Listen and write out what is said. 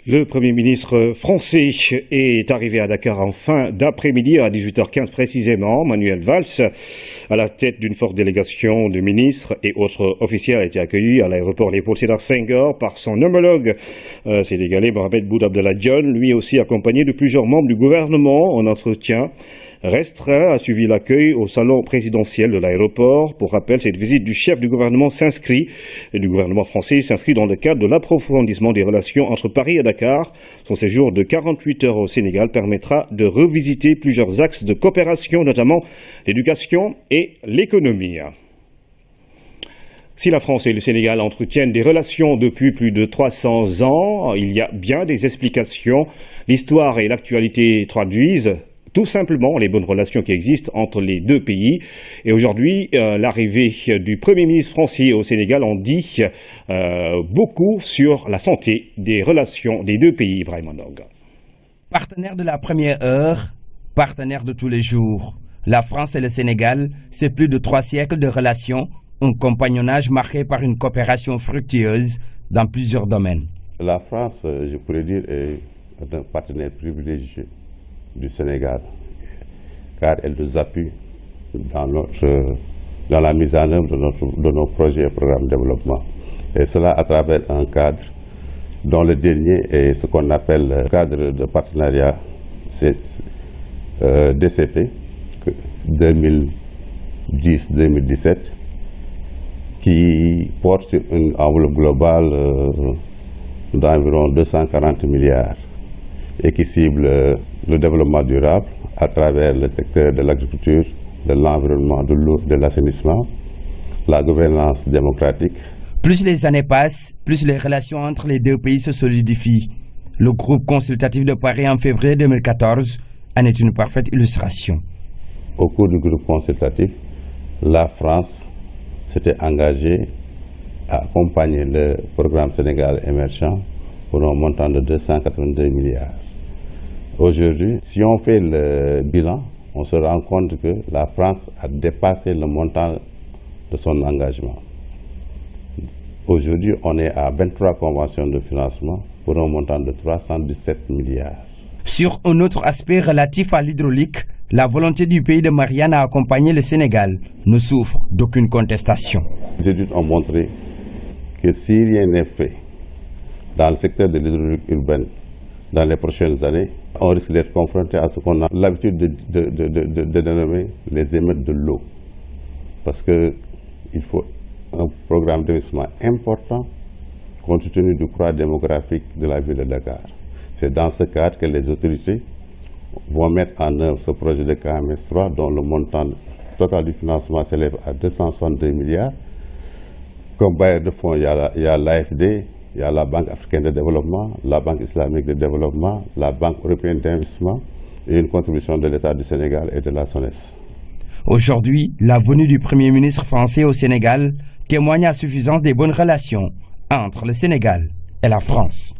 Le Premier ministre français est arrivé à Dakar en fin d'après-midi à 18h15 précisément. Manuel Valls, à la tête d'une forte délégation de ministres et autres officiels, a été accueilli à l'aéroport Léopold Sédar Senghor par son homologue sénégalais Mohamed Boun Abdallah Dionne, lui aussi accompagné de plusieurs membres du gouvernement. En entretien restreint a suivi l'accueil au salon présidentiel de l'aéroport. Pour rappel, cette visite du chef du gouvernement français s'inscrit dans le cadre de l'approfondissement des relations entre Paris et Dakar. Son séjour de 48 heures au Sénégal permettra de revisiter plusieurs axes de coopération, notamment l'éducation et l'économie. Si la France et le Sénégal entretiennent des relations depuis plus de 300 ans, il y a bien des explications. L'histoire et l'actualité traduisent tout simplement les bonnes relations qui existent entre les deux pays. Et aujourd'hui, l'arrivée du Premier ministre français au Sénégal en dit beaucoup sur la santé des relations des deux pays, Ibrahim Ndong. Partenaires de la première heure, partenaires de tous les jours. La France et le Sénégal, c'est plus de 3 siècles de relations, un compagnonnage marqué par une coopération fructueuse dans plusieurs domaines. La France, je pourrais dire, est un partenaire privilégié du Sénégal, car elle nous appuie dans la mise en œuvre de nos projets et programmes de développement. Et cela à travers un cadre dont le dernier est ce qu'on appelle le cadre de partenariat DCP 2010-2017, qui porte sur une enveloppe globale d'environ 240 milliards et qui cible le développement durable à travers le secteur de l'agriculture, de l'environnement, de l'eau, de l'assainissement, la gouvernance démocratique. Plus les années passent, plus les relations entre les deux pays se solidifient. Le groupe consultatif de Paris en février 2014 en est une parfaite illustration. Au cours du groupe consultatif, la France s'était engagée à accompagner le programme Sénégal émergent pour un montant de 282 milliards. Aujourd'hui, si on fait le bilan, on se rend compte que la France a dépassé le montant de son engagement. Aujourd'hui, on est à 23 conventions de financement pour un montant de 317 milliards. Sur un autre aspect relatif à l'hydraulique, la volonté du pays de Marianne à accompagner le Sénégal ne souffre d'aucune contestation. Les études ont montré que si rien n'est fait dans le secteur de l'hydraulique urbaine dans les prochaines années, on risque d'être confronté à ce qu'on a l'habitude de dénommer les émeutes de l'eau. Parce qu'il faut un programme d'investissement important compte tenu du croît démographique de la ville de Dakar. C'est dans ce cadre que les autorités vont mettre en œuvre ce projet de KMS 3 dont le montant total du financement s'élève à 262 milliards. Comme bailleur de fonds, il y a l'AFD, il y a la Banque africaine de développement, la Banque islamique de développement, la Banque européenne d'investissement et une contribution de l'État du Sénégal et de la SONES. Aujourd'hui, la venue du Premier ministre français au Sénégal témoigne à suffisance des bonnes relations entre le Sénégal et la France.